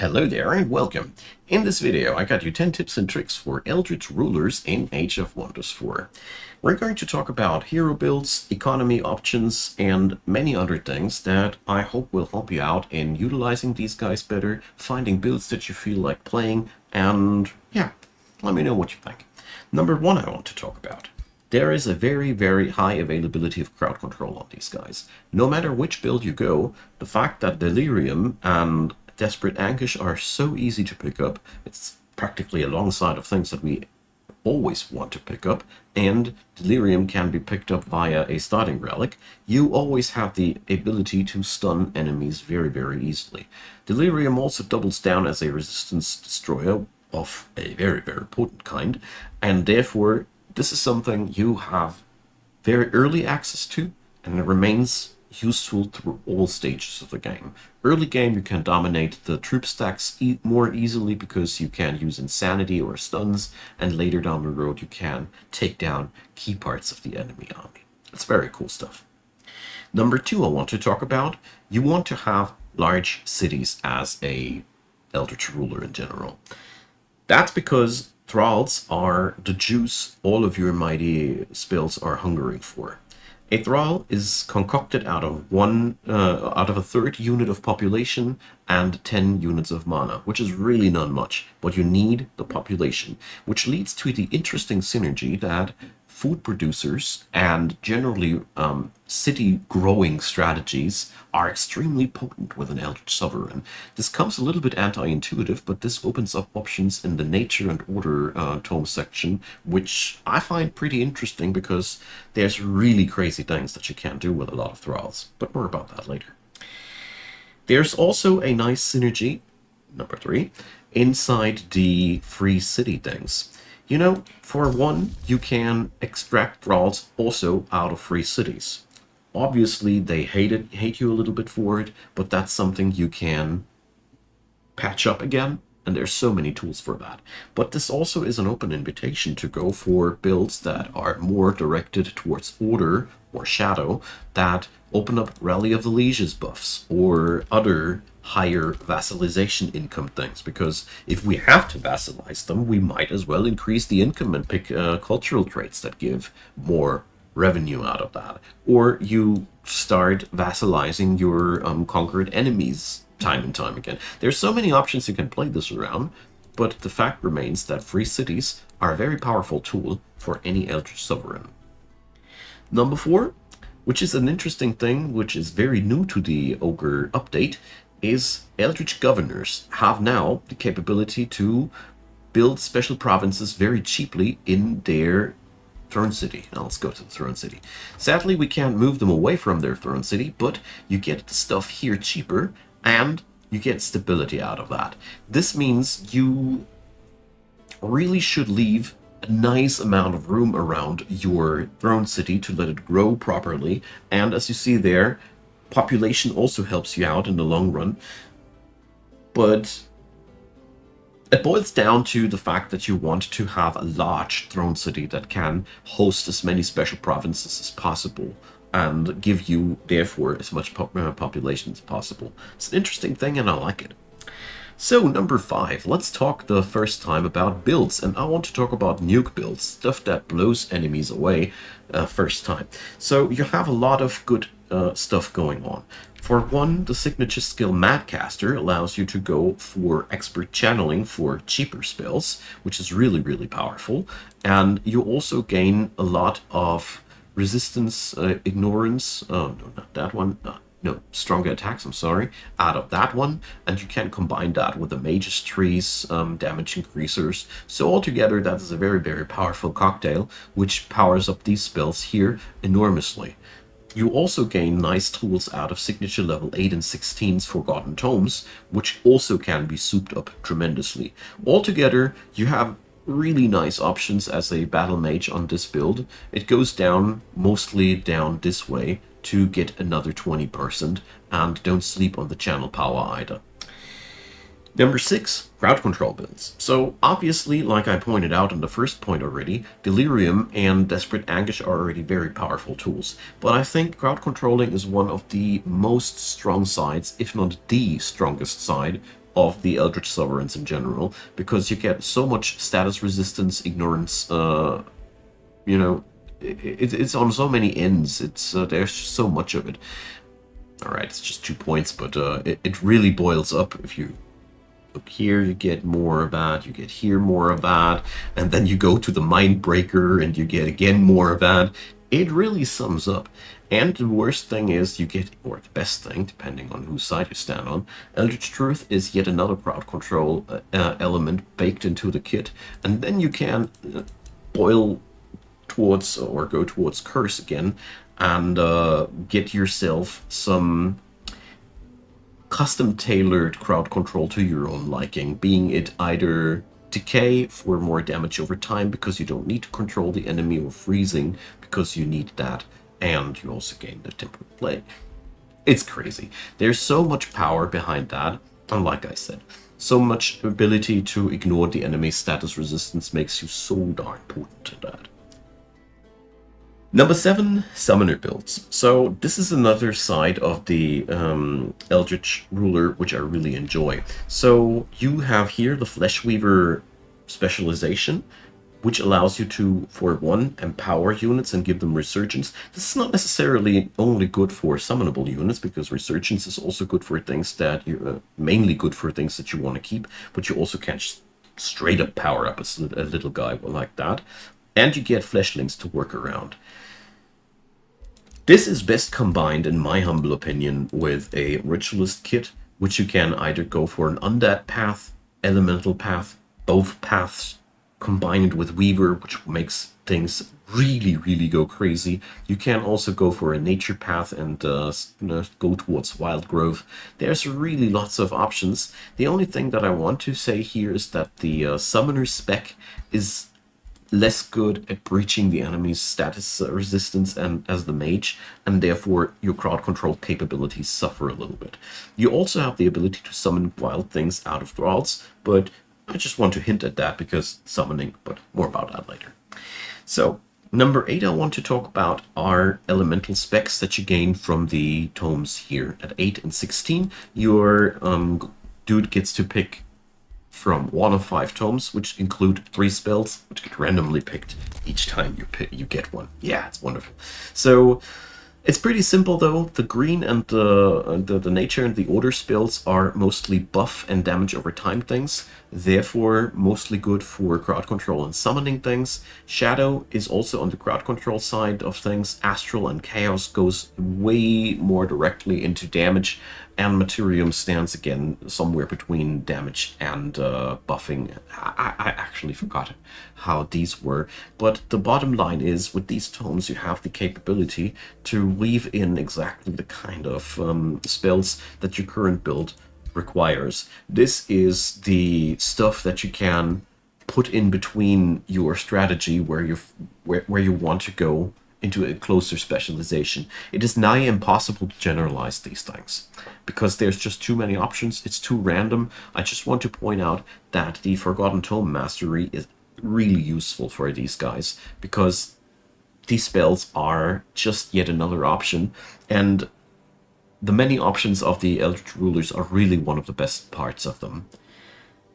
Hello there and welcome. In this video I got you 10 tips and tricks for Eldritch rulers in Age of Wonders 4. We're going to talk about hero builds, economy options, and many other things that I hope will help you out in utilizing these guys better, finding builds that you feel like playing, and yeah, let me know what you think. Number one I want to talk about. There is a very high availability of crowd control on these guys. No matter which build you go, the fact that Delirium and Desperate Anguish are so easy to pick up, it's practically alongside of things that we always want to pick up, and Delirium can be picked up via a starting relic, you always have the ability to stun enemies very easily. Delirium also doubles down as a resistance destroyer of a very potent kind, and therefore this is something you have very early access to, and it remains useful through all stages of the game. Early game you can dominate the troop stacks more easily because you can use insanity or stuns, and later down the road you can take down key parts of the enemy army. It's very cool stuff. Number two I want to talk about, you want to have large cities as a Eldritch ruler in general. That's because Thralls are the juice all of your mighty spells are hungering for. A Thrall is concocted out of a third unit of population and 10 units of mana, which is really not much, but you need the population, which leads to the interesting synergy that food producers and generally city growing strategies are extremely potent with an Eldritch Sovereign. This comes a little bit anti-intuitive, but this opens up options in the nature and order tome section, which I find pretty interesting because there's really crazy things that you can do with a lot of Thralls, but more about that later. There's also a nice synergy, number three, inside the free city things. You know, for one, you can extract Thralls also out of free cities. Obviously, they hate you a little bit for it, but that's something you can patch up again, and there's so many tools for that. But this also is an open invitation to go for builds that are more directed towards Order or Shadow, that open up Rally of the Lieges buffs or other higher vassalization income things, because if we have to vassalize them, we might as well increase the income and pick cultural traits that give more revenue out of that. Or you start vassalizing your conquered enemies time and time again. There's so many options you can play this around, but the fact remains that free cities are a very powerful tool for any Eldritch Sovereign. Number four, which is an interesting thing, which is very new to the Ogre update, is Eldritch Governors have now the capability to build special provinces very cheaply in their Throne City. Now let's go to the Throne City. Sadly, we can't move them away from their Throne City, but you get the stuff here cheaper, and you get stability out of that. This means you really should leave a nice amount of room around your Throne City to let it grow properly, and as you see there, population also helps you out in the long run, but it boils down to the fact that you want to have a large Throne City that can host as many special provinces as possible and give you, therefore, as much population as possible. It's an interesting thing and I like it. So, number five, let's talk the first time about builds, and I want to talk about nuke builds, stuff that blows enemies away first time. So, you have a lot of good stuff going on. For one, the signature skill Madcaster allows you to go for expert channeling for cheaper spells, which is really powerful, and you also gain a lot of resistance, ignorance, oh no, not that one, no, stronger attacks, I'm sorry, out of that one, and you can combine that with the Mage's Tree's damage increasers. So altogether, that is a very powerful cocktail, which powers up these spells here enormously. You also gain nice tools out of signature level 8 and 16's Forgotten Tomes, which also can be souped up tremendously. Altogether, you have really nice options as a battle mage on this build. It goes down, mostly down this way, to get another 20%, and don't sleep on the channel power either. Number six, crowd control builds. So obviously, like I pointed out in the first point already, Delirium and Desperate Anguish are already very powerful tools, but I think crowd controlling is one of the most strong sides, if not the strongest side, of the Eldritch Sovereigns in general, because you get so much status resistance, ignorance, you know, it's on so many ends. It's there's just so much of it. All right, it's just 2 points, but it really boils up. If you look here, you get more of that, you get here more of that, and then you go to the Mind Breaker and you get again more of that. It really sums up. And the worst thing is you get, or the best thing, depending on whose side you stand on, Eldritch Truth is yet another crowd control element baked into the kit, and then you can boil towards, or go towards Curse again, and get yourself some custom-tailored crowd control to your own liking, being it either decay for more damage over time because you don't need to control the enemy, or freezing because you need that, and you also gain the temporary plague. It's crazy. There's so much power behind that, and like I said, so much ability to ignore the enemy's status resistance makes you so darn potent to that. Number 7, Summoner builds. So this is another side of the Eldritch Ruler which I really enjoy. So you have here the Flesh Weaver specialization, which allows you to, for one, empower units and give them Resurgence. This is not necessarily only good for summonable units, because Resurgence is also good for things that you mainly good for things that you want to keep, but you also can straight up power up a little guy like that. And you get Fleshlings to work around. This is best combined, in my humble opinion, with a Ritualist kit, which you can either go for an Undead path, Elemental path, both paths combined with Weaver, which makes things really, really go crazy. You can also go for a Nature path and go towards Wild Growth. There's really lots of options. The only thing that I want to say here is that the Summoner spec is less good at breaching the enemy's status resistance and as the mage, and therefore your crowd control capabilities suffer a little bit. You also have the ability to summon wild things out of thralls, but I just want to hint at that because summoning, but more about that later. So number 8 I want to talk about are elemental specs that you gain from the tomes here. At 8 and 16, your dude gets to pick from 1 of 5 tomes, which include 3 spells, which get randomly picked each time you get one. Yeah, it's wonderful. So it's pretty simple though. The green and the nature and the order spells are mostly buff and damage over time things, therefore mostly good for crowd control and summoning things. Shadow is also on the crowd control side of things. Astral and Chaos goes way more directly into damage, and Materium stands again somewhere between damage and buffing. I actually forgot how these were, but the bottom line is, with these tomes you have the capability to weave in exactly the kind of spells that your current build requires. This is the stuff that you can put in between your strategy where you want to go into a closer specialization. It is nigh impossible to generalize these things because there's just too many options. It's too random. I just want to point out that the Forgotten Tome Mastery is really useful for these guys because these spells are just yet another option, and the many options of the Eldritch Rulers are really one of the best parts of them.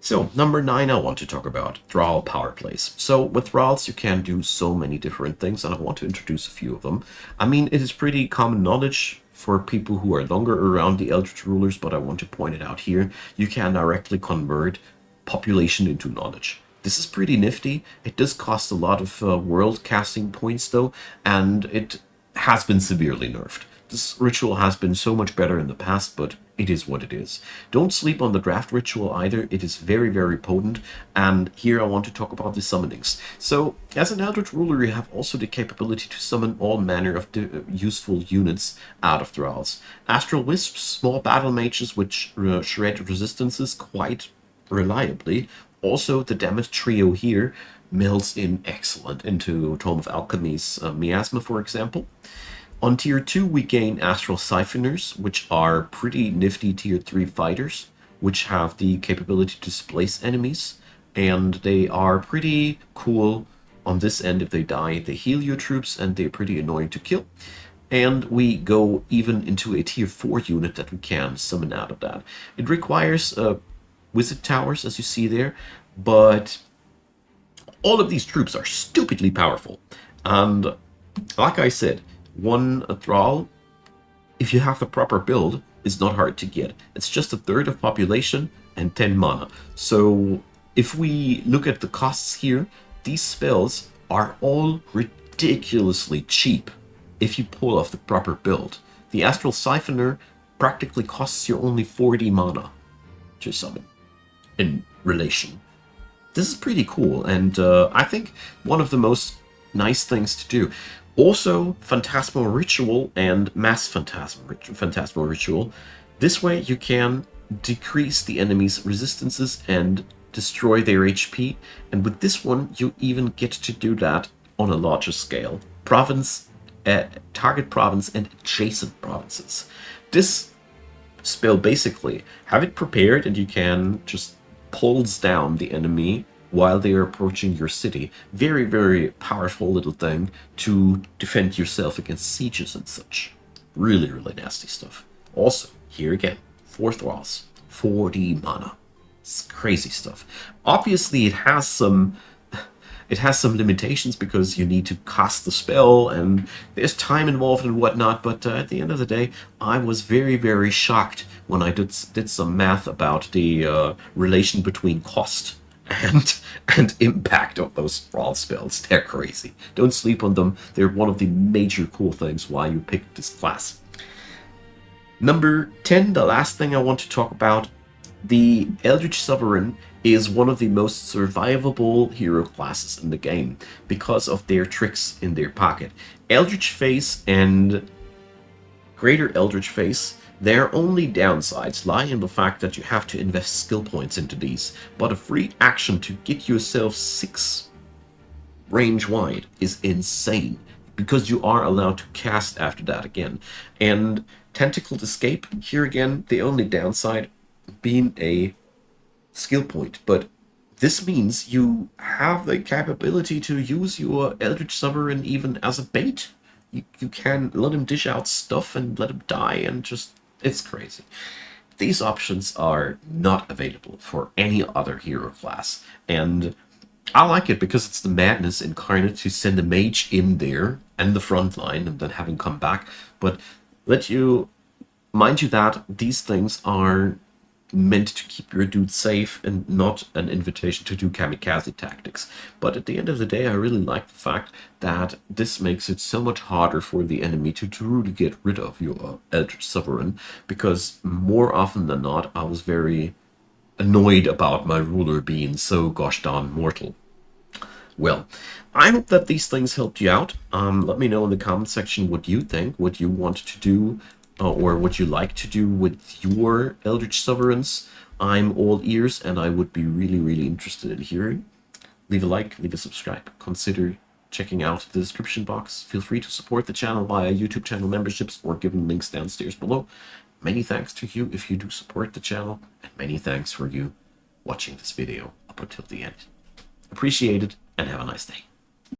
So, number 9 I want to talk about, Thrall Powerplays. So, with Thralls you can do so many different things, and I want to introduce a few of them. I mean, it is pretty common knowledge for people who are longer around the Eldritch Rulers, but I want to point it out here. You can directly convert population into knowledge. This is pretty nifty. It does cost a lot of world casting points though, and it has been severely nerfed. This ritual has been so much better in the past, but it is what it is. Don't sleep on the draft ritual either. It is very, very potent. And here I want to talk about the summonings. So, as an Eldritch Ruler, you have also the capability to summon all manner of useful units out of Thralls. Astral Wisps, small battle mages which shred resistances quite reliably. Also, the damage trio here melds in excellent into Tome of Alchemy's Miasma, for example. On tier 2 we gain Astral Siphoners, which are pretty nifty tier 3 fighters, which have the capability to displace enemies, and they are pretty cool. On this end, if they die, they heal your troops, and they're pretty annoying to kill. And we go even into a tier 4 unit that we can summon out of that. It requires wizard towers, as you see there, but all of these troops are stupidly powerful. And like I said, one Thrall, if you have the proper build, is not hard to get. It's just a third of population and 10 mana. So if we look at the costs here, these spells are all ridiculously cheap if you pull off the proper build. The Astral Siphoner practically costs you only 40 mana to summon in relation. This is pretty cool, and I think one of the most nice things to do. Also, Phantasmal Ritual and Mass Phantasmal Ritual. This way you can decrease the enemy's resistances and destroy their HP, and with this one you even get to do that on a larger scale. Target province and adjacent provinces. This spell basically, have it prepared and you can just pulls down the enemy while they are approaching your city. Very, very powerful little thing to defend yourself against sieges and such. Really, really nasty stuff. Also, here again, 4 Thralls, 40 mana. It's crazy stuff. Obviously, it has some limitations because you need to cast the spell and there's time involved and whatnot, but at the end of the day, I was very, very shocked when I did some math about the relation between cost and impact of those Thrall spells. They're crazy. Don't sleep on them. They're one of the major cool things why you picked this class. Number 10, the last thing I want to talk about, the Eldritch Sovereign is one of the most survivable hero classes in the game because of their tricks in their pocket. Eldritch Face and Greater Eldritch Face, their only downsides lie in the fact that you have to invest skill points into these, but a free action to get yourself 6 range wide is insane, because you are allowed to cast after that again. And Tentacled Escape, here again, the only downside being a skill point, but this means you have the capability to use your Eldritch Sovereign even as a bait. You can let him dish out stuff and let him die and just... it's crazy. These options are not available for any other hero class, and I like it because it's the madness incarnate to send a mage in there and the front line and then have him come back, but mind you that these things are meant to keep your dude safe and not an invitation to do kamikaze tactics. But at the end of the day, I really like the fact that this makes it so much harder for the enemy to truly get rid of your Eldritch Sovereign, because more often than not, I was very annoyed about my ruler being so gosh darn mortal. Well, I hope that these things helped you out. Let me know in the comment section what you think, what you want to do, or what you like to do with your Eldritch Sovereigns. I'm all ears, and I would be really, really interested in hearing. Leave a like, leave a subscribe. Consider checking out the description box. Feel free to support the channel via YouTube channel memberships or given links downstairs below. Many thanks to you if you do support the channel, and many thanks for you watching this video up until the end. Appreciate it, and have a nice day.